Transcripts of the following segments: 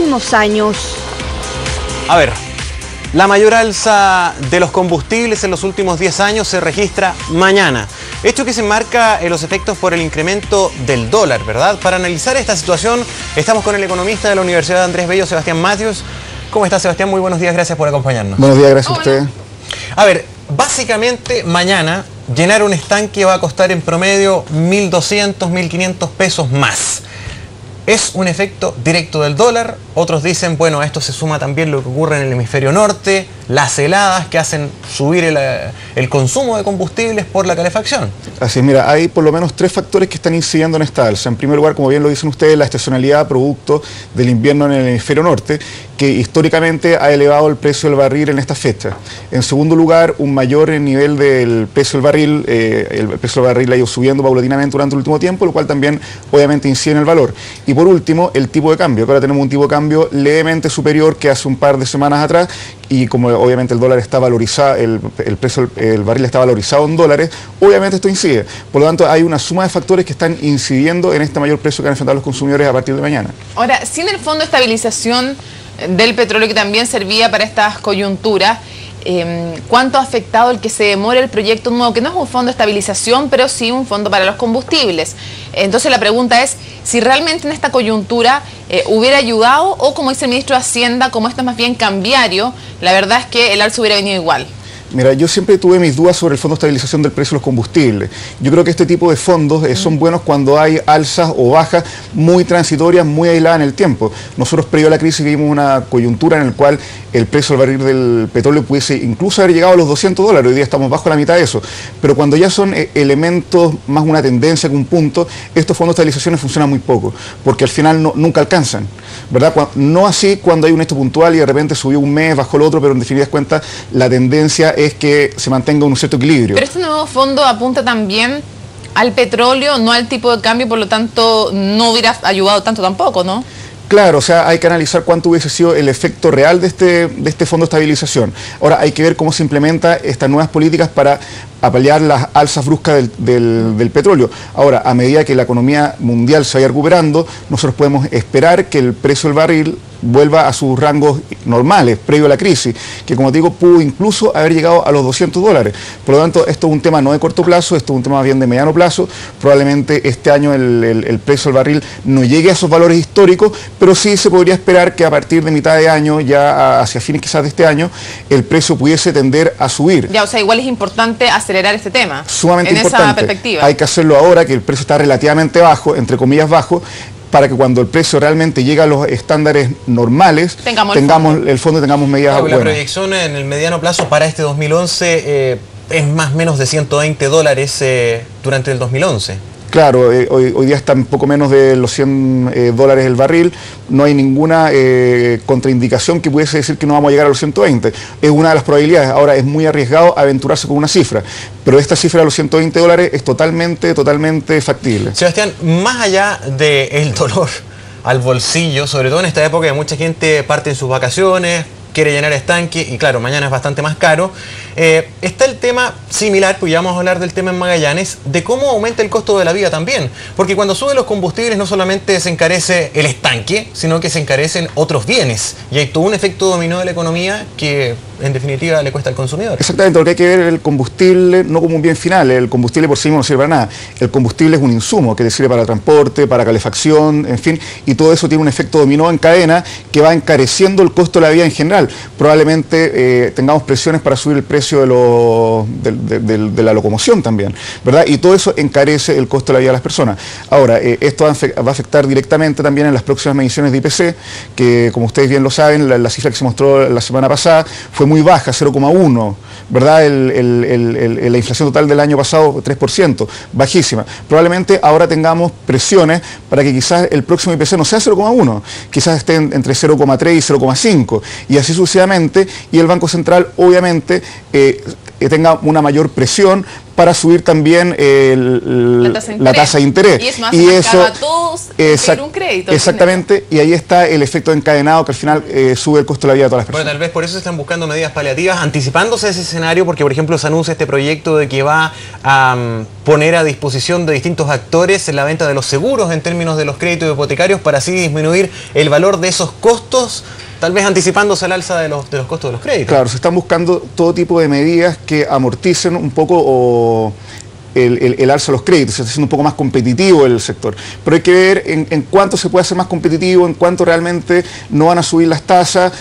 últimos años. A ver, la mayor alza de los combustibles en los últimos 10 años se registra mañana. Hecho que se enmarca en los efectos por el incremento del dólar, ¿verdad? Para analizar esta situación, estamos con el economista de la Universidad de Andrés Bello, Sebastián Matthews. ¿Cómo está, Sebastián? Muy buenos días, gracias por acompañarnos. Buenos días, gracias a usted. A ver, básicamente mañana llenar un estanque va a costar en promedio 1.200, 1.500 pesos más. Es un efecto directo del dólar. Otros dicen, bueno, a esto se suma también lo que ocurre en el hemisferio norte, las heladas que hacen subir el consumo de combustibles por la calefacción. Así es, mira, hay por lo menos 3 factores que están incidiendo en esta alza. En primer lugar, como bien lo dicen ustedes, la estacionalidad producto del invierno en el hemisferio norte, que históricamente ha elevado el precio del barril en esta fecha. En segundo lugar, un mayor nivel del precio del barril, el precio del barril ha ido subiendo paulatinamente durante el último tiempo, lo cual también obviamente incide en el valor. Y por último, el tipo de cambio, que ahora tenemos un tipo de cambio levemente superior que hace un par de semanas atrás, y como obviamente el dólar está valorizado, el barril está valorizado en dólares, obviamente esto incide. Por lo tanto, hay una suma de factores que están incidiendo en este mayor precio que han enfrentado los consumidores a partir de mañana. Ahora, sin el fondo de estabilización del petróleo que también servía para estas coyunturas, ¿cuánto ha afectado el que se demore el proyecto nuevo? Que no es un fondo de estabilización, pero sí un fondo para los combustibles. Entonces la pregunta es, si realmente en esta coyuntura hubiera ayudado, o como dice el ministro de Hacienda, como esto es más bien cambiario, la verdad es que el alza hubiera venido igual. Mira, yo siempre tuve mis dudas sobre el Fondo de Estabilización del Precio de los Combustibles. Yo creo que este tipo de fondos son buenos cuando hay alzas o bajas muy transitorias, muy aisladas en el tiempo. Nosotros previo a la crisis vimos una coyuntura en la cual el precio del barril del petróleo pudiese incluso haber llegado a los $200. Hoy día estamos bajo la mitad de eso. Pero cuando ya son elementos más una tendencia que un punto, estos fondos de estabilización funcionan muy poco, porque al final nunca alcanzan, ¿verdad? No así cuando hay un hecho puntual y de repente subió un mes, bajó el otro, pero en definitiva cuentas la tendencia es que se mantenga un cierto equilibrio. Pero este nuevo fondo apunta también al petróleo, no al tipo de cambio, por lo tanto no hubiera ayudado tanto tampoco, ¿no? Claro, o sea, hay que analizar cuánto hubiese sido el efecto real de este fondo de estabilización. Ahora hay que ver cómo se implementa estas nuevas políticas para paliar las alzas bruscas del petróleo. Ahora, a medida que la economía mundial se vaya recuperando, nosotros podemos esperar que el precio del barril vuelva a sus rangos normales, previo a la crisis, que como te digo, pudo incluso haber llegado a los $200. Por lo tanto, esto es un tema no de corto plazo, esto es un tema más bien de mediano plazo. Probablemente este año el precio del barril no llegue a esos valores históricos, pero sí se podría esperar que a partir de mitad de año, ya hacia fines quizás de este año, el precio pudiese tender a subir. Ya, o sea, igual es importante acelerar este tema. Sumamente importante. Esa perspectiva. Hay que hacerlo ahora que el precio está relativamente bajo, entre comillas bajo, para que cuando el precio realmente llegue a los estándares normales, tengamos el fondo y tengamos medidas buenas. La proyección en el mediano plazo para este 2011 es más o menos de $120 durante el 2011. Claro, hoy día está un poco menos de los $100 el barril. No hay ninguna contraindicación que pudiese decir que no vamos a llegar a los 120. Es una de las probabilidades. Ahora, es muy arriesgado aventurarse con una cifra, pero esta cifra de los $120 es totalmente factible. Sebastián, más allá del dolor al bolsillo, sobre todo en esta época que mucha gente parte en sus vacaciones, quiere llenar estanque y claro, mañana es bastante más caro. Está el tema similar, pues ya vamos a hablar del tema en Magallanes, de cómo aumenta el costo de la vida también. Porque cuando suben los combustibles no solamente se encarece el estanque, sino que se encarecen otros bienes. Y hay todo un efecto dominó de la economía que en definitiva le cuesta al consumidor. Exactamente, porque hay que ver el combustible no como un bien final. El combustible por sí mismo no sirve para nada. El combustible es un insumo que sirve para transporte, para calefacción, en fin, y todo eso tiene un efecto dominó en cadena que va encareciendo el costo de la vida en general. Probablemente tengamos presiones para subir el precio de la locomoción también, ¿verdad? Y todo eso encarece el costo de la vida de las personas. Ahora, esto va a afectar directamente también en las próximas mediciones de IPC, que como ustedes bien lo saben, la cifra que se mostró la semana pasada fue muy baja, 0,1, ¿verdad? La inflación total del año pasado, 3%, bajísima. Probablemente ahora tengamos presiones para que quizás el próximo IPC no sea 0,1, quizás esté entre 0,3 y 0,5, y así sucesivamente, y el Banco Central obviamente tenga una mayor presión para subir también la tasa de interés. Y es más caro a todos pedir un crédito. Exactamente, y ahí está el efecto encadenado que al final sube el costo de la vida de todas las personas. Bueno, tal vez por eso están buscando medidas paliativas, anticipándose a ese escenario, porque por ejemplo se anuncia este proyecto de que va a poner a disposición de distintos actores la venta de los seguros en términos de los créditos hipotecarios para así disminuir el valor de esos costos, tal vez anticipándose al alza de los costos de los créditos. Claro, se están buscando todo tipo de medidas que amorticen un poco el alza de los créditos, se está haciendo un poco más competitivo el sector. Pero hay que ver en cuánto se puede hacer más competitivo, en cuánto realmente no van a subir las tasas.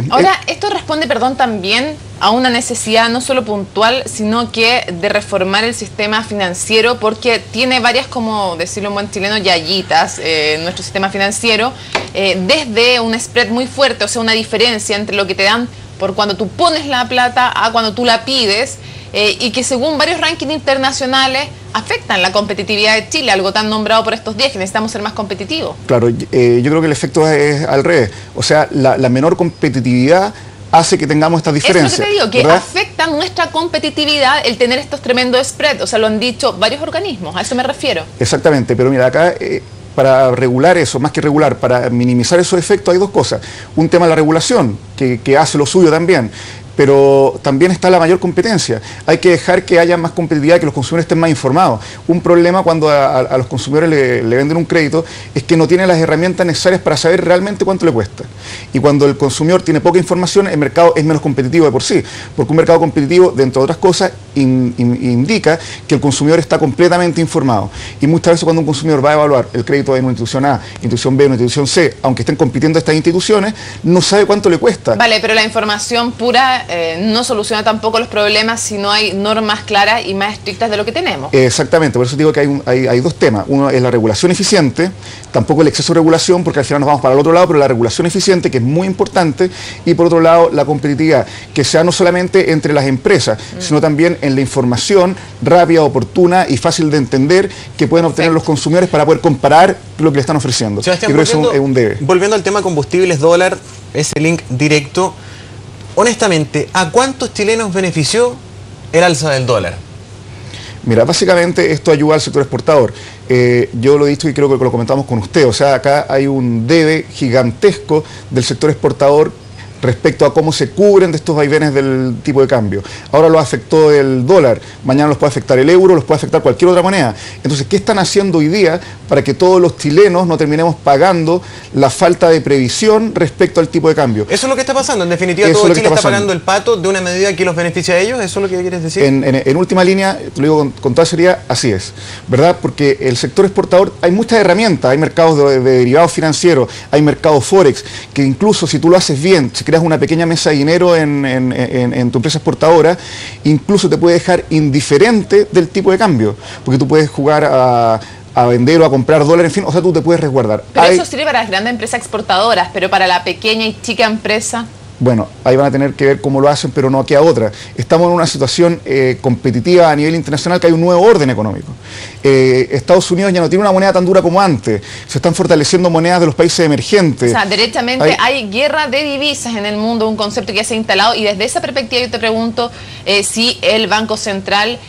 Ahora, esto responde, también a una necesidad no solo puntual, sino que de reformar el sistema financiero, porque tiene varias, como decirlo en buen chileno, yayitas, nuestro sistema financiero, desde un spread muy fuerte, o sea, una diferencia entre lo que te dan por cuando tú pones la plata a cuando tú la pides, y que según varios rankings internacionales afectan la competitividad de Chile, algo tan nombrado por estos días, que necesitamos ser más competitivos. Claro, yo creo que el efecto es al revés, o sea, la menor competitividad hace que tengamos estas diferencias. Es lo que te digo, que ¿verdad? afecta nuestra competitividad el tener estos tremendos spreads, o sea, lo han dicho varios organismos, a eso me refiero. Exactamente, pero mira, acá para regular eso, más que regular, para minimizar esos efectos hay dos cosas. Un tema de la regulación, que hace lo suyo también, pero también está la mayor competencia. Hay que dejar que haya más competitividad, que los consumidores estén más informados. Un problema cuando a los consumidores le venden un crédito es que no tienen las herramientas necesarias para saber realmente cuánto le cuesta. Y cuando el consumidor tiene poca información, el mercado es menos competitivo de por sí, porque un mercado competitivo, dentro de otras cosas, indica que el consumidor está completamente informado. Y muchas veces cuando un consumidor va a evaluar el crédito en una institución A, institución B, una institución C, aunque estén compitiendo estas instituciones, no sabe cuánto le cuesta. Vale, pero la información pura no soluciona tampoco los problemas si no hay normas claras y más estrictas de lo que tenemos. Exactamente, por eso digo que hay dos temas. Uno es la regulación eficiente, tampoco el exceso de regulación, porque al final nos vamos para el otro lado, pero la regulación eficiente, que es muy importante, y por otro lado la competitividad, que sea no solamente entre las empresas, sino también en la información rápida, oportuna y fácil de entender que pueden obtener los consumidores para poder comparar lo que le están ofreciendo. Sebastián, yo creo que eso es un debe. Volviendo al tema combustibles, dólar, ese link directo, honestamente, ¿a cuántos chilenos benefició el alza del dólar? Mira, básicamente esto ayuda al sector exportador. Yo lo he dicho y creo que lo comentamos con usted. O sea, acá hay un debe gigantesco del sector exportador respecto a cómo se cubren de estos vaivenes del tipo de cambio. Ahora lo afectó el dólar, mañana los puede afectar el euro, los puede afectar cualquier otra moneda. Entonces, ¿qué están haciendo hoy día para que todos los chilenos no terminemos pagando la falta de previsión respecto al tipo de cambio? Eso es lo que está pasando. En definitiva, todo Chile está pagando el pato de una medida que los beneficia a ellos. ¿Eso es lo que quieres decir? En última línea, te lo digo con toda seriedad, así es, ¿verdad? Porque el sector exportador, hay muchas herramientas, hay mercados de derivados financieros, hay mercados forex, que incluso si tú lo haces bien, si creas una pequeña mesa de dinero en tu empresa exportadora, incluso te puede dejar indiferente del tipo de cambio, porque tú puedes jugar a vender o a comprar dólares, en fin, o sea, tú te puedes resguardar. Pero eso sirve para las grandes empresas exportadoras, pero para la pequeña y chica empresa... Bueno, ahí van a tener que ver cómo lo hacen, pero no queda otra. Estamos en una situación competitiva a nivel internacional, que hay un nuevo orden económico. Estados Unidos ya no tiene una moneda tan dura como antes. Se están fortaleciendo monedas de los países emergentes. O sea, derechamente hay guerra de divisas en el mundo, un concepto que ya se ha instalado, y desde esa perspectiva yo te pregunto si el Banco Central,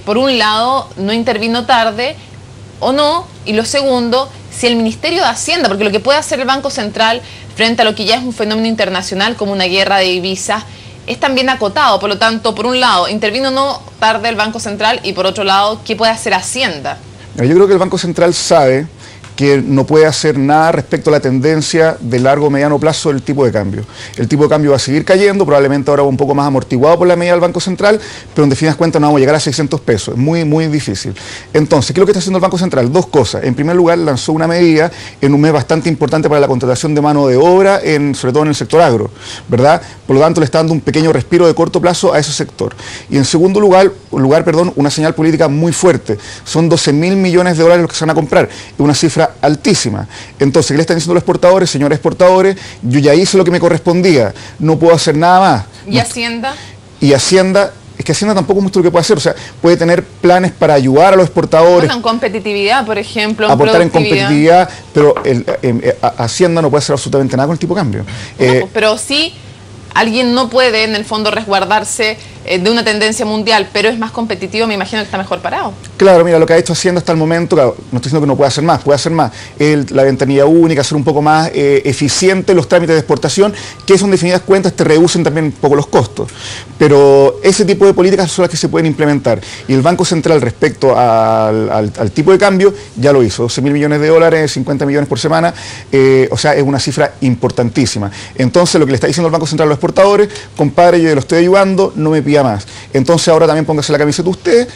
por un lado, no intervino tarde o no, y lo segundo, si el Ministerio de Hacienda, porque lo que puede hacer el Banco Central frente a lo que ya es un fenómeno internacional como una guerra de divisas, es también acotado. Por lo tanto, por un lado, intervino no tarde el Banco Central, y por otro lado, ¿qué puede hacer Hacienda? Yo creo que el Banco Central sabe que no puede hacer nada respecto a la tendencia de largo o mediano plazo del tipo de cambio. El tipo de cambio va a seguir cayendo, probablemente ahora un poco más amortiguado por la medida del Banco Central, pero en definidas cuentas no vamos a llegar a 600 pesos, es muy, muy difícil. Entonces, ¿qué es lo que está haciendo el Banco Central? Dos cosas. En primer lugar, lanzó una medida en un mes bastante importante para la contratación de mano de obra, sobre todo en el sector agro, ¿verdad? Por lo tanto, le está dando un pequeño respiro de corto plazo a ese sector. Y en segundo lugar, una señal política muy fuerte. Son 12.000 millones de dólares los que se van a comprar, es una cifra altísima. Entonces, ¿qué le están diciendo los exportadores? Señores exportadores, yo ya hice lo que me correspondía, no puedo hacer nada más. ¿Y Hacienda? Y Hacienda, es que Hacienda tampoco es mucho lo que puede hacer, o sea, puede tener planes para ayudar a los exportadores. Bueno, en competitividad, por ejemplo, en aportar en competitividad, pero Hacienda no puede hacer absolutamente nada con el tipo de cambio. No, pero sí, alguien no puede, en el fondo, resguardarse de una tendencia mundial, pero es más competitivo, me imagino que está mejor parado. Claro, mira, lo que ha hecho Hacienda hasta el momento, claro, no estoy diciendo que no pueda hacer más, puede hacer más. La ventanilla única, hacer un poco más eficiente los trámites de exportación, que eso en definidas cuentas te reducen también un poco los costos. Pero ese tipo de políticas son las que se pueden implementar. Y el Banco Central respecto al tipo de cambio ya lo hizo, 12.000 millones de dólares, 50 millones por semana, o sea, es una cifra importantísima. Entonces lo que le está diciendo el Banco Central a los exportadores, compadre, yo lo estoy ayudando, no me pida más. Entonces ahora también póngase la camiseta usted,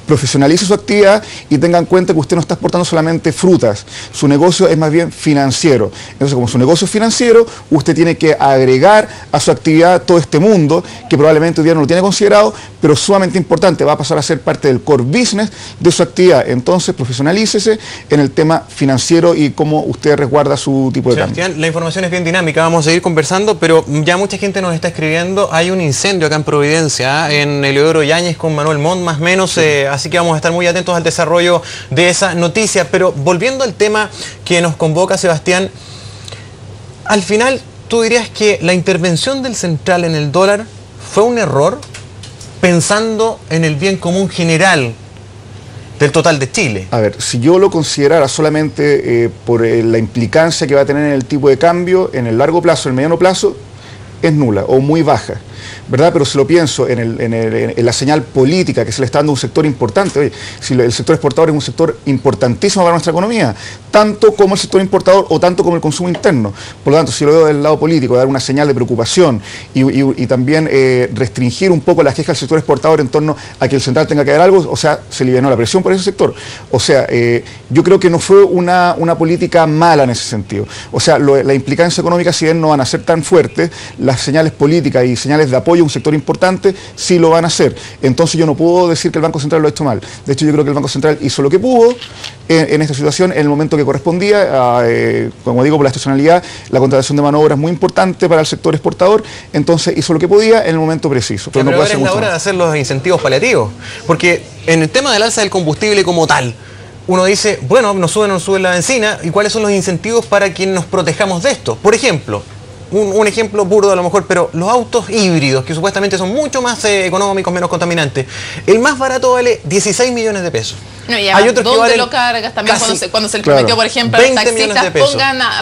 profesionalice su actividad y tenga en cuenta que usted no está exportando solamente frutas, su negocio es más bien financiero. Entonces, como su negocio es financiero, usted tiene que agregar a su actividad todo este mundo, que probablemente hoy día no lo tiene considerado, pero sumamente importante, va a pasar a ser parte del core business de su actividad. Entonces, profesionalícese en el tema financiero y cómo usted resguarda su tipo de Sebastián, cambio. la información es bien dinámica, vamos a seguir conversando, pero ya mucha gente nos está escribiendo. Hay un incendio acá en Providencia, en Eliodoro Yáñez con Manuel Montt, más o menos, así que vamos a estar muy atentos al desarrollo de esa noticia. Pero volviendo al tema que nos convoca, Sebastián, al final, ¿tú dirías que la intervención del central en el dólar fue un error, pensando en el bien común general del total de Chile? A ver, si yo lo considerara solamente por la implicancia que va a tener en el tipo de cambio, en el largo plazo, en el mediano plazo, es nula o muy baja, ¿verdad? Pero si lo pienso en la señal política que se le está dando a un sector importante, oye, si el sector exportador es un sector importantísimo para nuestra economía, tanto como el sector importador o tanto como el consumo interno. Por lo tanto, si lo veo del lado político, dar una señal de preocupación y también restringir un poco las quejas del sector exportador en torno a que el central tenga que dar algo, o sea, se alivianó la presión por ese sector. O sea, yo creo que no fue una política mala en ese sentido. O sea, la implicancia económica, si bien no van a ser tan fuertes, las señales políticas y señales de apoyo a un sector importante sí lo van a hacer. Entonces yo no puedo decir que el Banco Central lo ha hecho mal. De hecho, yo creo que el Banco Central hizo lo que pudo en esta situación, en el momento que correspondía, como digo, por la estacionalidad, la contratación de mano de obra es muy importante para el sector exportador, entonces hizo lo que podía en el momento preciso. Pero no ahora es la hora de hacer los incentivos paliativos, porque en el tema del alza del combustible como tal, uno dice, bueno, nos sube o no sube la benzina, ¿y cuáles son los incentivos para que nos protejamos de esto? Por ejemplo, un ejemplo burdo a lo mejor, pero los autos híbridos, que supuestamente son mucho más económicos, menos contaminantes, el más barato vale 16 millones de pesos. No, y hay otros ¿dónde lo cargas? También cuando se le prometió, por ejemplo, a los taxistas,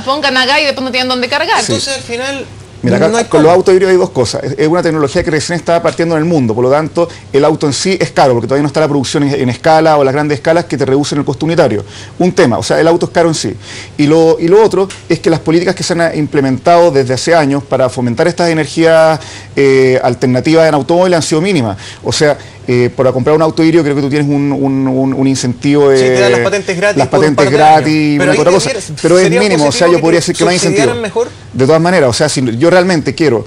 pongan acá y después no tienen dónde cargar. Sí. Entonces, al final... Mira, acá con los autos híbridos hay dos cosas. Es una tecnología que recién está partiendo en el mundo, por lo tanto, el auto en sí es caro, porque todavía no está la producción en escala o las grandes escalas que te reducen el costo unitario. Un tema, o sea, el auto es caro en sí. Y lo otro es que las políticas que se han implementado desde hace años para fomentar estas energías alternativas en automóviles han sido mínimas. O sea, para comprar un auto híbrido creo que tú tienes un incentivo de... Sí, te dan las patentes gratis. Las patentes gratis, pero, otra cosa, pero es mínimo, o sea, yo podría decir que no hay incentivo. Mejor. De todas maneras, o sea, si yo realmente quiero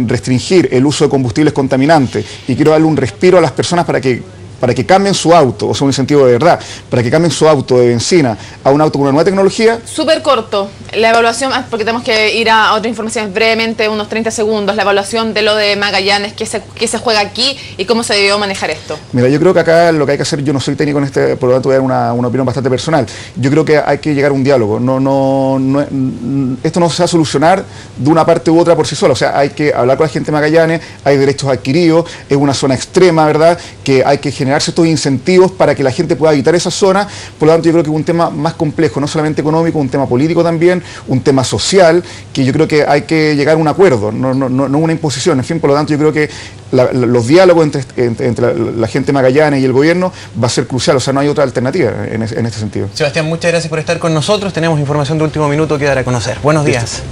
restringir el uso de combustibles contaminantes y quiero darle un respiro a las personas para que cambien su auto, o sea, un incentivo de verdad, para que cambien su auto de benzina a un auto con una nueva tecnología. Súper corto, la evaluación, porque tenemos que ir a otras informaciones brevemente, unos 30 segundos, la evaluación de lo de Magallanes, qué se juega aquí y cómo se debió manejar esto. Mira, yo creo que acá lo que hay que hacer, yo no soy técnico en por lo tanto voy a dar una opinión bastante personal. Yo creo que hay que llegar a un diálogo, esto no se va a solucionar de una parte u otra por sí sola, o sea, hay que hablar con la gente de Magallanes, hay derechos adquiridos, es una zona extrema, ¿verdad?, que hay que generar estos incentivos para que la gente pueda habitar esa zona. Por lo tanto, yo creo que es un tema más complejo, no solamente económico, un tema político también, un tema social, que yo creo que hay que llegar a un acuerdo, no una imposición. En fin, por lo tanto, yo creo que los diálogos entre la gente de Magallanes y el gobierno va a ser crucial, o sea, no hay otra alternativa en este sentido. Sebastián, muchas gracias por estar con nosotros. Tenemos información de último minuto que dar a conocer. Buenos días.